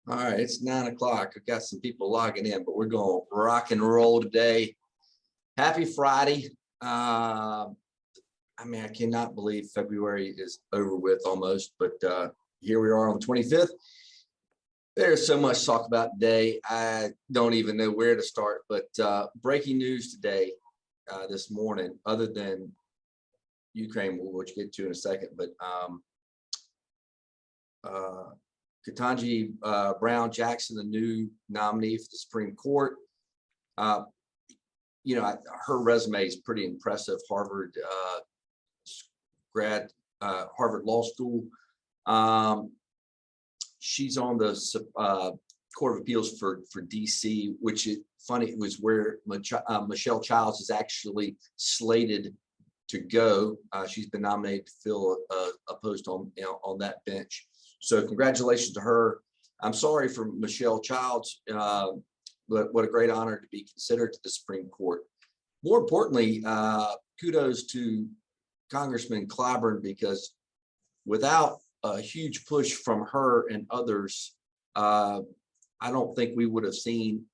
All right, it's 9 o'clock. I've got some people logging in, but we're going to rock and roll today. Happy Friday. I cannot believe February is over with almost, but here we are on the 25th. There's so much to talk about today. I don't even know where to start, but breaking news today, this morning, other than Ukraine, which we'll get to in a second, but Ketanji Brown Jackson, the new nominee for the Supreme Court. Her resume is pretty impressive. Harvard grad, Harvard Law School. She's on the Court of Appeals for DC, which is funny. It was where Michelle Childs is actually slated to go. She's been nominated to fill a post on that bench. So congratulations to her. I'm sorry for Michelle Childs, but what a great honor to be considered to the Supreme Court. More importantly, kudos to Congressman Clyburn, because without a huge push from her and others, I don't think we would have seen,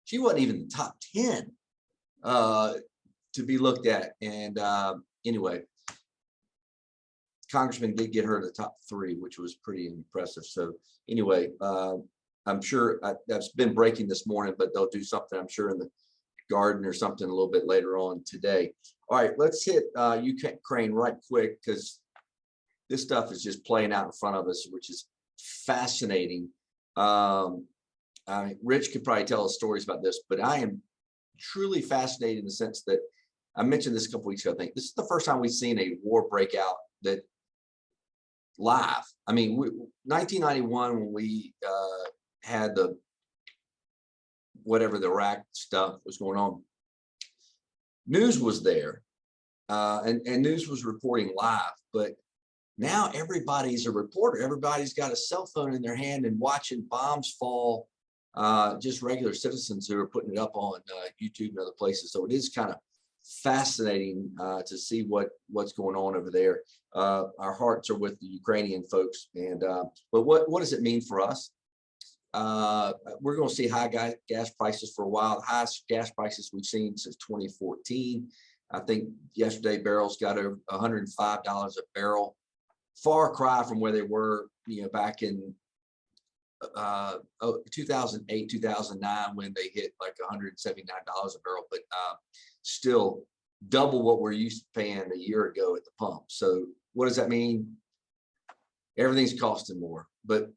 she wasn't even the top 10 to be looked at. And anyway, Congressman did get her to the top 3, which was pretty impressive. So anyway, I'm sure that's been breaking this morning, but they'll do something, I'm sure, in the garden or something a little bit later on today. All right, let's hit Ukraine right quick, because this stuff is just playing out in front of us, which is fascinating. Rich could probably tell us stories about this, but I am truly fascinated in the sense that I mentioned this a couple weeks ago. I think this is the first time we've seen a war break out that live. 1991, when we had the Iraq stuff was going on, news was there, and news was reporting live. But now everybody's a reporter. Everybody's got a cell phone in their hand and watching bombs fall. Just regular citizens who are putting it up on YouTube and other places. So it is kind of fascinating to see what's going on over there. Our hearts are with the Ukrainian folks, and but what does it mean for us? We're going to see high gas prices for a while. The highest gas prices we've seen since 2014. I think yesterday barrels got over $105 a barrel. Far cry from where they were, back in 2008, 2009, when they hit like $179 a barrel, but still double what we're used to paying a year ago at the pump. So what does that mean? Everything's costing more, but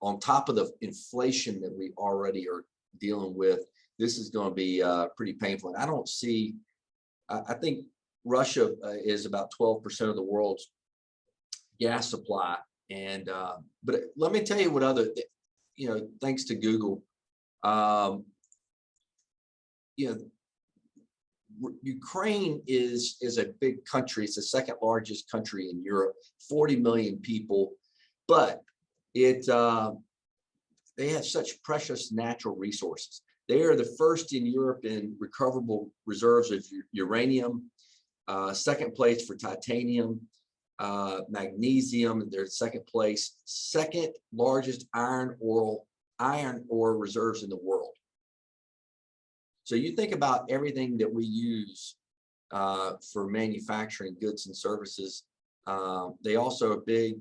on top of the inflation that we already are dealing with, this is going to be pretty painful. And I don't see, I think Russia is about 12% of the world's gas supply. And but let me tell you what other, thanks to Google, Ukraine is a big country. It's the second largest country in Europe, 40 million people, but they have such precious natural resources. They are the first in Europe in recoverable reserves of uranium, second place for titanium, magnesium. They're second place, second largest iron ore reserves in the world. So you think about everything that we use for manufacturing goods and services. They also are a big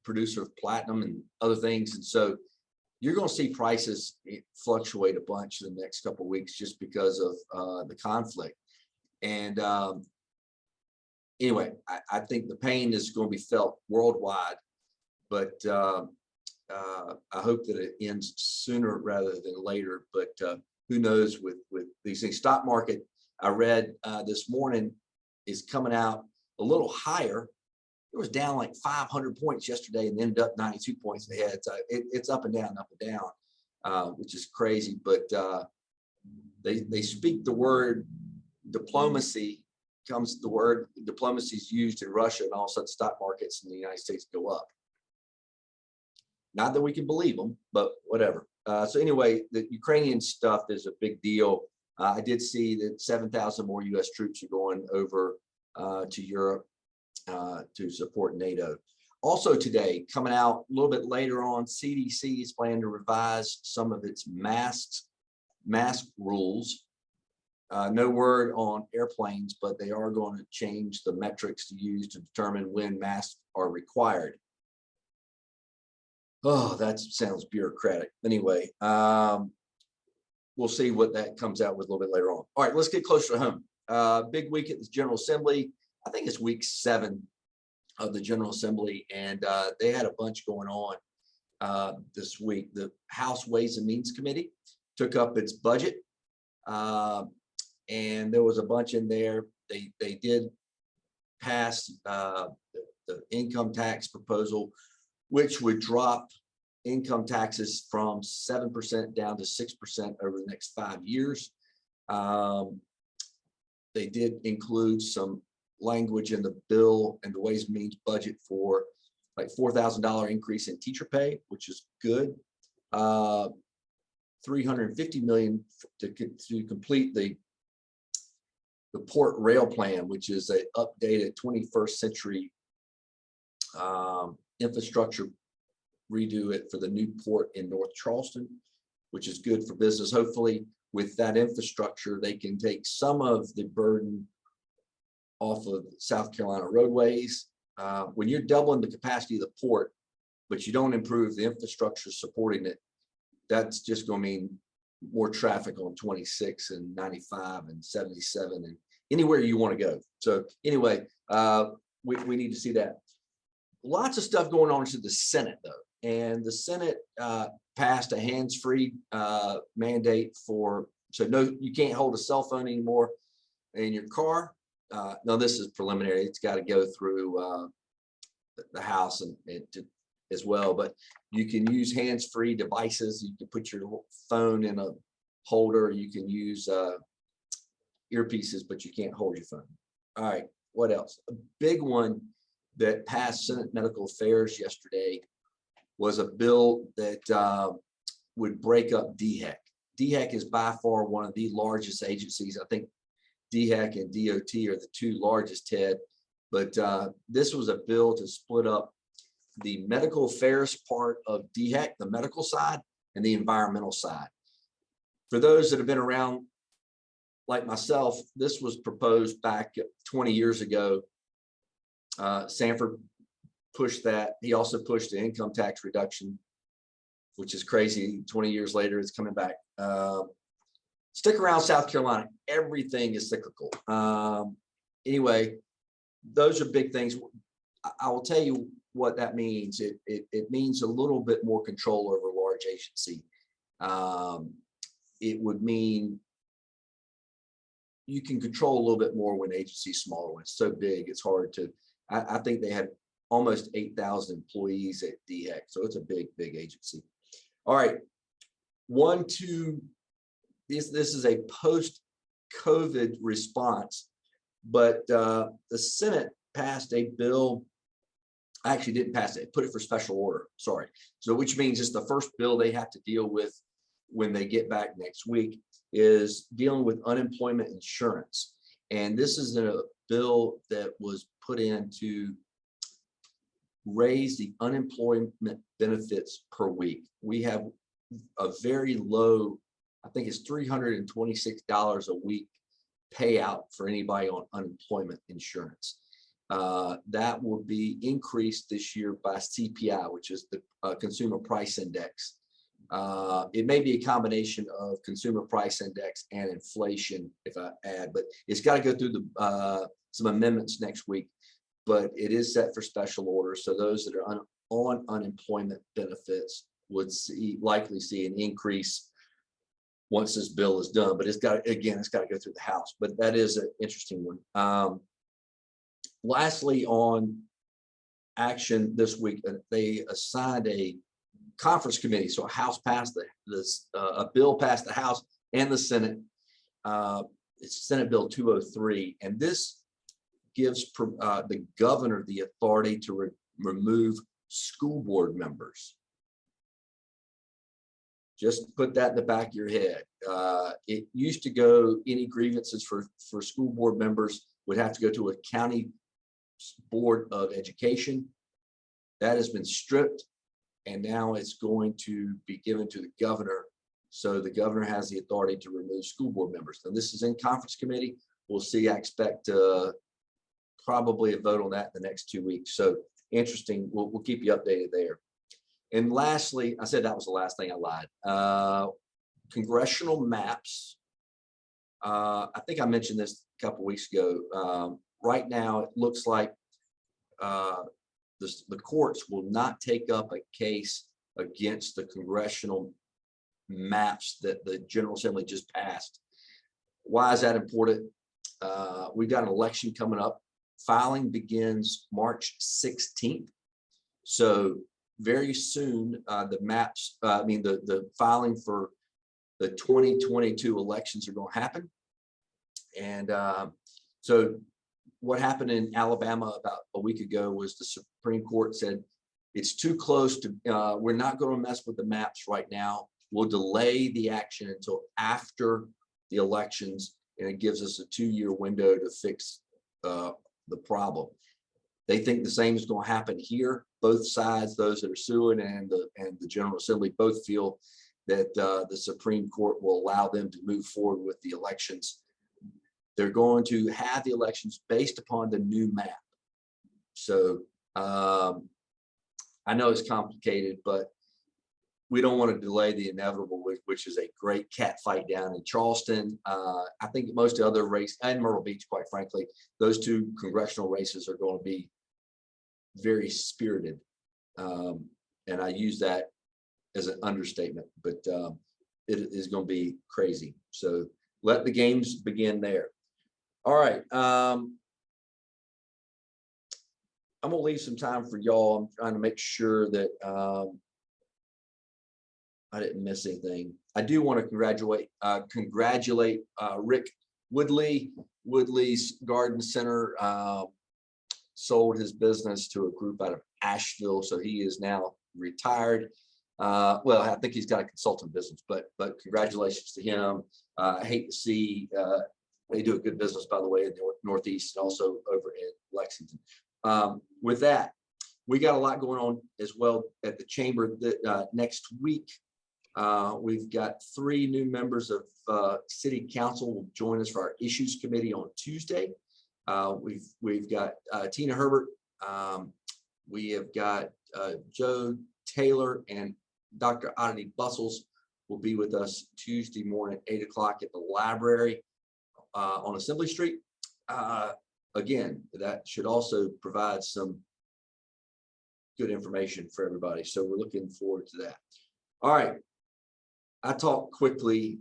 producer of platinum and other things. And so you're going to see prices fluctuate a bunch in the next couple of weeks just because of the conflict. And anyway, I think the pain is going to be felt worldwide, but I hope that it ends sooner rather than later. But who knows with these things. Stock market, I read this morning, is coming out a little higher. It was down like 500 points yesterday and ended up 92 points ahead. So it's up and down, which is crazy. But they speak the word diplomacy. Comes the word diplomacy is used in Russia, and all of a sudden stock markets in the United States go up. Not that we can believe them, but whatever. So anyway, the Ukrainian stuff is a big deal. I did see that 7,000 more U.S. troops are going over to Europe to support NATO. Also today, coming out a little bit later on, CDC is planning to revise some of its mask rules. No word on airplanes, but they are going to change the metrics to use to determine when masks are required. Oh, that sounds bureaucratic. Anyway, we'll see what that comes out with a little bit later on. All right, let's get closer to home. Big week at the General Assembly. I think it's week 7 of the General Assembly, and they had a bunch going on this week. The House Ways and Means Committee took up its budget, and there was a bunch in there. They did pass the income tax proposal, which would drop income taxes from 7% down to 6% over the next 5 years. They did include some language in the bill and the Ways and Means budget for like $4,000 increase in teacher pay, which is good. $350 million to complete the port rail plan, which is an updated 21st century infrastructure, redo it for the new port in North Charleston, which is good for business. Hopefully with that infrastructure, they can take some of the burden off of South Carolina roadways. When you're doubling the capacity of the port, but you don't improve the infrastructure supporting it, that's just going to mean more traffic on 26 and 95 and 77 and anywhere you want to go. So anyway, we need to see that. Lots of stuff going on to the Senate though, and the Senate passed a hands-free mandate for, so no, you can't hold a cell phone anymore in your car. No, this is preliminary. It's got to go through the House and as well, but you can use hands-free devices. You can put your phone in a holder. You can use earpieces, but you can't hold your phone. All right, what else? A big one that passed Senate Medical Affairs yesterday was a bill that would break up DHEC. DHEC is by far one of the largest agencies. I think DHEC and DOT are the 2 largest, Ted, but this was a bill to split up the medical affairs part of DHEC, the medical side, and the environmental side. For those that have been around like myself, this was proposed back 20 years ago. Sanford pushed that. He also pushed the income tax reduction, which is crazy. 20 years later, it's coming back. Stick around South Carolina. Everything is cyclical. Anyway, those are big things. I will tell you what that means. It means a little bit more control over a large agency. It would mean you can control a little bit more when agency's smaller. When it's so big, it's hard to. I think they had almost 8,000 employees at DHEC, so it's a big agency. All right, this is a post-COVID response, but the Senate passed a bill. Actually didn't pass it, put it for special order, sorry. So which means it's the first bill they have to deal with when they get back next week, is dealing with unemployment insurance. And this is a bill that was put in to raise the unemployment benefits per week. We have a very low, I think it's $326 a week payout for anybody on unemployment insurance. That will be increased this year by CPI, which is the Consumer Price Index. It may be a combination of Consumer Price Index and inflation, if I add, but it's got to go through some amendments next week. But it is set for special order, so those that are on unemployment benefits would likely see an increase once this bill is done. But it's got to go through the House. But that is an interesting one. Lastly, on action this week, they assigned a conference committee. So a House passed a bill passed the House and the Senate. It's Senate Bill 203, and this gives the governor the authority to remove school board members. Just put that in the back of your head. It used to go, any grievances for school board members would have to go to a county board of education. That has been stripped, and now it's going to be given to the governor. So the governor has the authority to remove school board members. And this is in conference committee. We'll see. I expect probably a vote on that in the next 2 weeks. So interesting. We'll keep you updated there. And lastly, I said that was the last thing. I lied. Congressional maps. I think I mentioned this a couple weeks ago. Right now, it looks like the courts will not take up a case against the congressional maps that the General Assembly just passed. Why is that important? We've got an election coming up. Filing begins March 16th. So very soon, the maps, the filing for the 2022 elections are going to happen. And so what happened in Alabama about a week ago was the Supreme Court said it's too close to, we're not going to mess with the maps right now. We'll delay the action until after the elections, and it gives us a 2-year window to fix the problem. They think the same is going to happen here. Both sides, those that are suing and the General Assembly, both feel that the Supreme Court will allow them to move forward with the elections. They're going to have the elections based upon the new map. So I know it's complicated, but we don't want to delay the inevitable, which is a great cat fight down in Charleston. I think most other races, and Myrtle Beach, quite frankly, those 2 congressional races are going to be very spirited. And I use that as an understatement, but it is going to be crazy. So let the games begin there. All right. I'm going to leave some time for y'all. I'm trying to make sure that I didn't miss anything. I do want to congratulate Rick Woodley. Woodley's Garden Center sold his business to a group out of Asheville, so he is now retired. Well, I think he's got a consulting business, but congratulations to him. I hate to see they do a good business, by the way, in the Northeast and also over in Lexington. With that, we got a lot going on as well at the chamber next week. We've got 3 new members of City Council will join us for our Issues Committee on Tuesday. We've got Tina Herbert. We have got Joe Taylor and Dr. Oddity Bustles will be with us Tuesday morning at 8 o'clock at the library on Assembly Street. Again, that should also provide some good information for everybody. So we're looking forward to that. All right. I talked quickly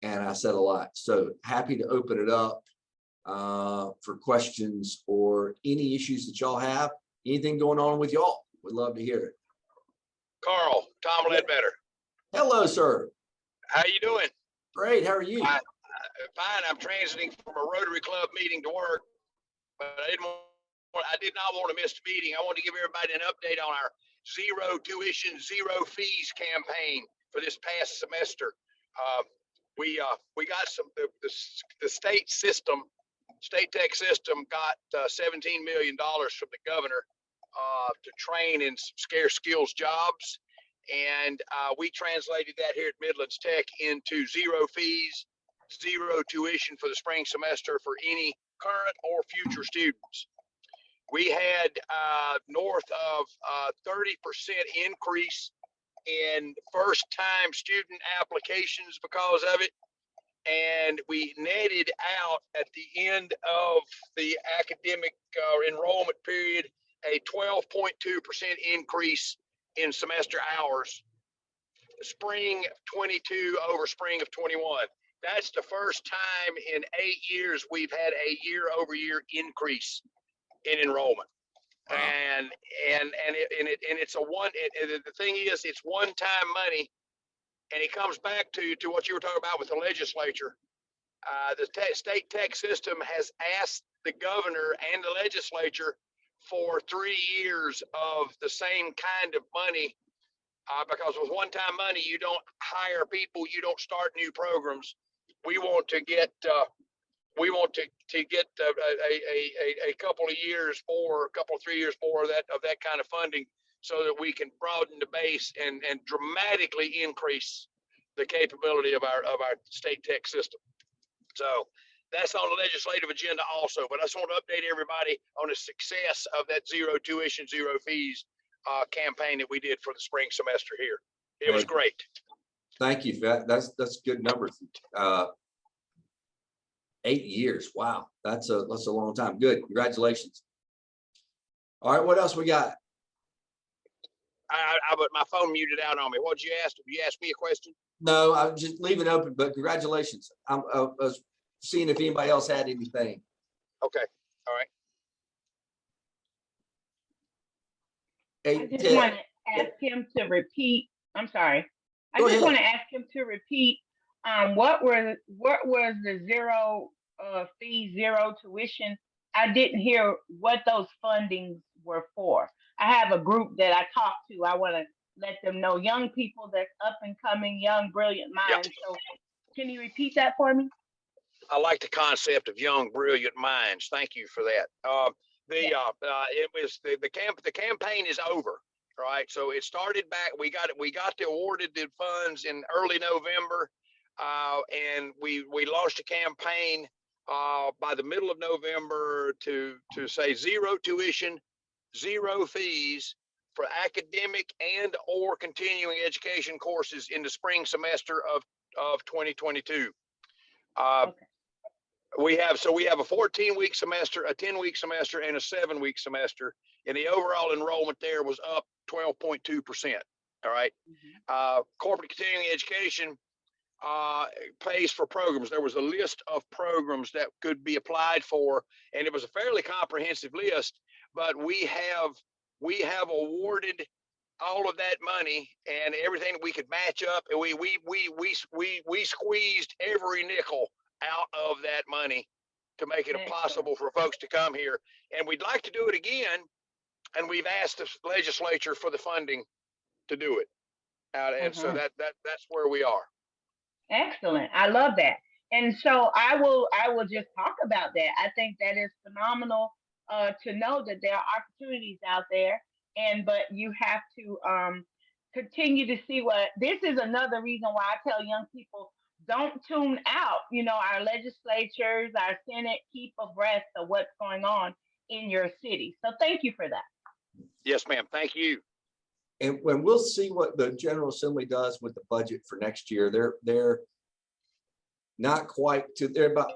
and I said a lot. So happy to open it up for questions or any issues that y'all have. Anything going on with y'all? We'd love to hear it. Carl, Tom Ledbetter. Hello, sir. How you doing? Great. How are you? Fine. I'm transiting from a Rotary Club meeting to work, but I did not want to miss the meeting. I want to give everybody an update on our zero tuition, zero fees campaign for this past semester. We got the state tech system got $17 million from the governor to train in some scarce skills jobs. And we translated that here at Midlands Tech into zero fees, zero tuition for the spring semester for any current or future students. We had north of 30% increase in first-time student applications because of it. And we netted out at the end of the academic enrollment period a 12.2% increase in semester hours, spring 22 over spring of 21. That's the first time in 8 years we've had a year-over-year increase in enrollment. Wow. And it's the thing is, it's one-time money, and it comes back to what you were talking about with the legislature. The state tech system has asked the governor and the legislature for 3 years of the same kind of money, because with one-time money, you don't hire people, you don't start new programs. We want to get we want to get a couple of years more, a couple of 3 years more of that kind of funding, so that we can broaden the base and dramatically increase the capability of our state tech system. So that's on the legislative agenda also. But I just want to update everybody on the success of that zero tuition, zero fees campaign that we did for the spring semester here. It was great. Thank you for that. That's good numbers. 8 years. Wow, that's a long time. Good. Congratulations. All right, what else we got? But my phone muted out on me. What'd you ask? Did you ask me a question? No, I'm just leaving it open, but congratulations. I was seeing if anybody else had anything. Okay. All right. Hey, I just Ted. want to ask him to repeat. I'm sorry. I Go just ahead. want to ask him to repeat what was the zero fee, zero tuition. I didn't hear what those fundings were for. I have a group that I talk to. I want to let them know, young people that's up and coming, young, brilliant minds. Yep. So can you repeat that for me? I like the concept of young, brilliant minds. Thank you for that. It was the campaign is over, right? So it started back. We got awarded the funds in early November, and we launched a campaign by the middle of November to say zero tuition, zero fees for academic and or continuing education courses in the spring semester of 2022. Okay. We have a 14-week semester, a 10-week semester, and a 7-week semester, and the overall enrollment there was up 12.2%. All right. Corporate continuing education pays for programs. There was a list of programs that could be applied for, and it was a fairly comprehensive list. But we have awarded all of that money and everything we could match up, and we squeezed every nickel out of that money to make it possible for folks to come here. And we'd like to do it again, and we've asked the legislature for the funding to do it. And so that's where we are. Excellent. I love that. And so I will just talk about that. I think that is phenomenal to know that there are opportunities out there, but you have to continue to see what this is. Another reason why I tell young people, don't tune out. Our legislatures, our Senate, keep abreast of what's going on in your city. So thank you for that. Yes, ma'am. Thank you. And when we'll see what the General Assembly does with the budget for next year, they're not quite to, they're about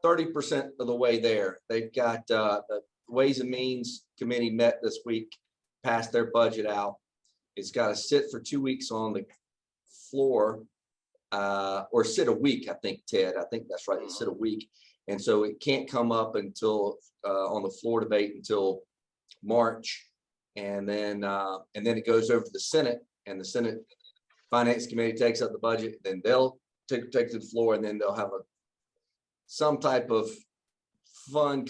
30% of the way there. They've got the Ways and Means Committee met this week, passed their budget out. It's got to sit for 2 weeks on the floor, or sit a week, I think, Ted. I think that's right. They sit a week. And so it can't come up until on the floor debate until March. And then it goes over to the Senate, and the Senate Finance Committee takes up the budget. Then they'll take it to the floor, and then they'll have some type of fun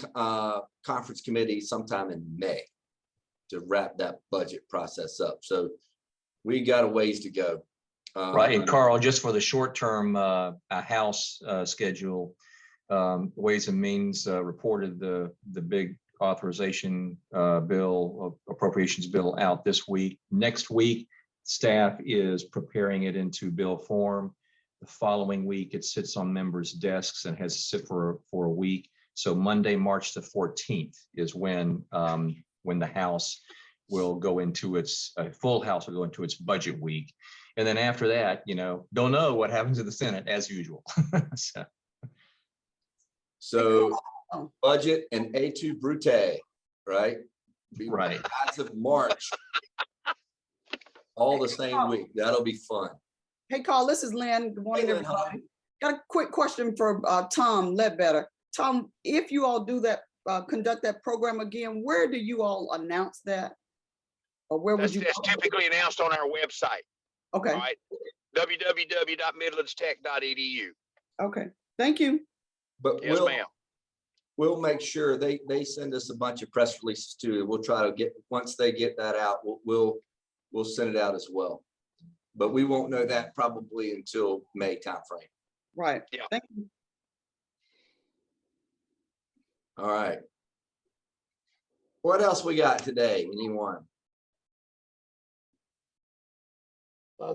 conference committee sometime in May to wrap that budget process up. So we got a ways to go. Right, and Carl, just for the short term House schedule, Ways and Means reported the big authorization bill, appropriations bill out this week. Next week, staff is preparing it into bill form. The following week, it sits on members' desks and has to sit for a week. So Monday, March the 14th is when the House will go into its full House will go into its budget week. And then after that, don't know what happens in the Senate as usual. So budget and A2 Brute, right? Right. As of March, all the same week. That'll be fun. Hey, Carl, this is Lynn. Good morning, everybody. Got a quick question for Tom Ledbetter. Tom, if you all do that, conduct that program again, where do you all announce that? Or where would you? That's typically announced on our website. Okay. All right. www.midlandstech.edu. Okay. Thank you. But Yes, ma'am. We'll make sure they send us a bunch of press releases too. We'll try to get, once they get that out, we'll send it out as well. But we won't know that probably until May timeframe. Right. Yeah. Thank you. All right. What else we got today? Anyone?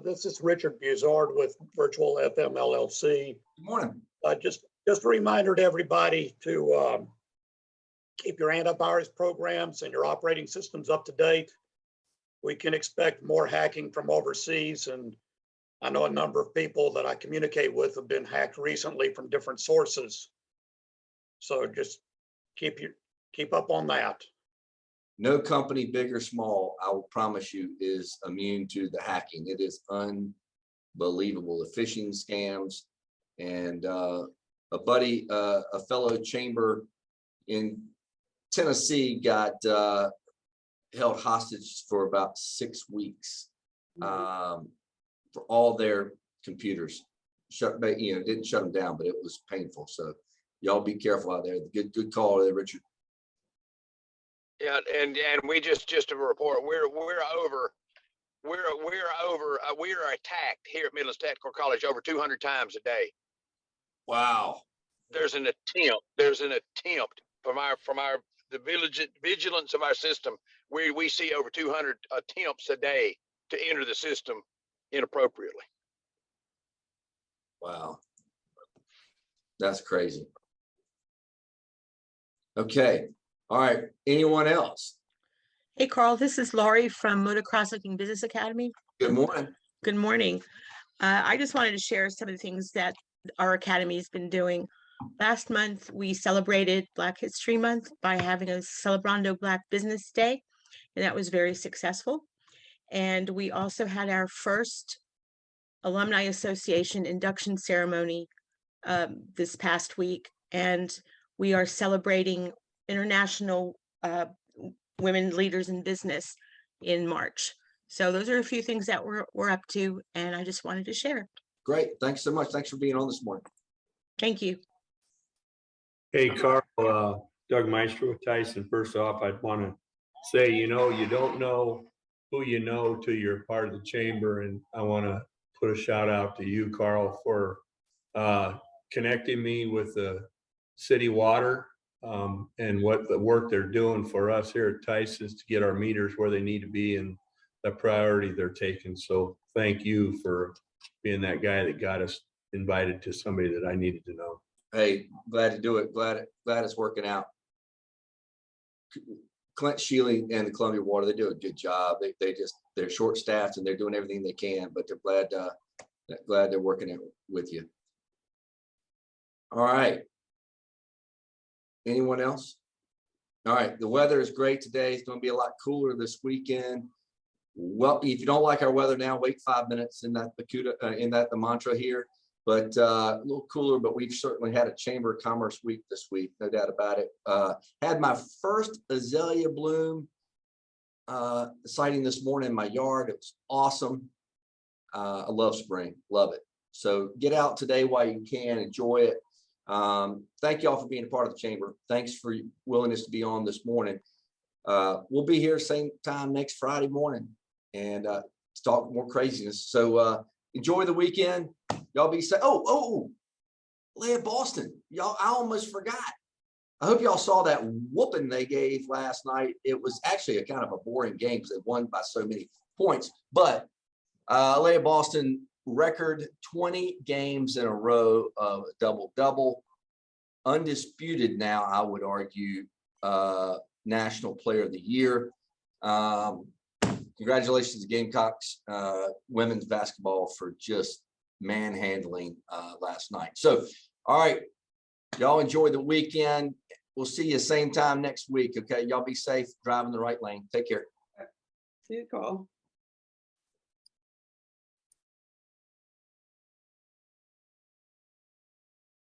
This is Richard Buzard with Virtual FM LLC. Good morning. Just a reminder to everybody to keep your antivirus programs and your operating systems up to date. We can expect more hacking from overseas, and I know a number of people that I communicate with have been hacked recently from different sources. So just keep up on that. No company, big or small, I will promise you, is immune to the hacking. It is unbelievable, the phishing scams. And a fellow chamber in Tennessee got held hostage for about 6 weeks for all their computers. Didn't shut them down, but it was painful. So y'all be careful out there. Good call there, Richard. Yeah, and we just to report, we are attacked here at Midlands Technical College over 200 times a day. Wow. There's an attempt from the vigilance of our system. We see over 200 attempts a day to enter the system inappropriately. Wow. That's crazy. Okay. All right. Anyone else? Hey, Carl, this is Laurie from Motocross Looking Business Academy. Good morning. Good morning. I just wanted to share some of the things that our academy has been doing. Last month, we celebrated Black History Month by having a Celebrando Black Business Day, and that was very successful. And we also had our first Alumni Association induction ceremony this past week, and we are celebrating International Women Leaders in Business in March. So those are a few things that we're up to, and I just wanted to share. Great. Thanks so much. Thanks for being on this morning. Thank you. Hey, Carl, Doug Maestro with Tyson. First off, I'd want to say, you don't know who you know till you're part of the chamber. And I want to put a shout out to you, Carl, for connecting me with the city water and what the work they're doing for us here at Tyson's to get our meters where they need to be and the priority they're taking. So thank you for being that guy that got us invited to somebody that I needed to know. Hey, glad to do it. Glad it's working out. Clint Shealy and the Columbia Water, they do a good job. They're short staffed and they're doing everything they can, but they're glad they're working it with you. All right. Anyone else? All right. The weather is great today. It's going to be a lot cooler this weekend. Well, if you don't like our weather now, wait 5 minutes in the mantra here. But a little cooler, but we've certainly had a Chamber of Commerce week this week, no doubt about it. Had my first azalea bloom sighting this morning in my yard. It was awesome. I love spring, love it. So get out today while you can, enjoy it. Thank y'all for being a part of the Chamber. Thanks for your willingness to be on this morning. We'll be here same time next Friday morning and talk more craziness. So enjoy the weekend. Y'all be safe. Oh, Leah Boston. Y'all, I almost forgot. I hope y'all saw that whooping they gave last night. It was actually a kind of a boring game because they won by so many points. But Leah Boston record 20 games in a row of double-double. Undisputed now, I would argue, National Player of the Year. Congratulations to Gamecocks women's basketball for just manhandling last night. So, all right, y'all enjoy the weekend. We'll see you same time next week. Okay, y'all be safe, driving the right lane. Take care. See you, Carl.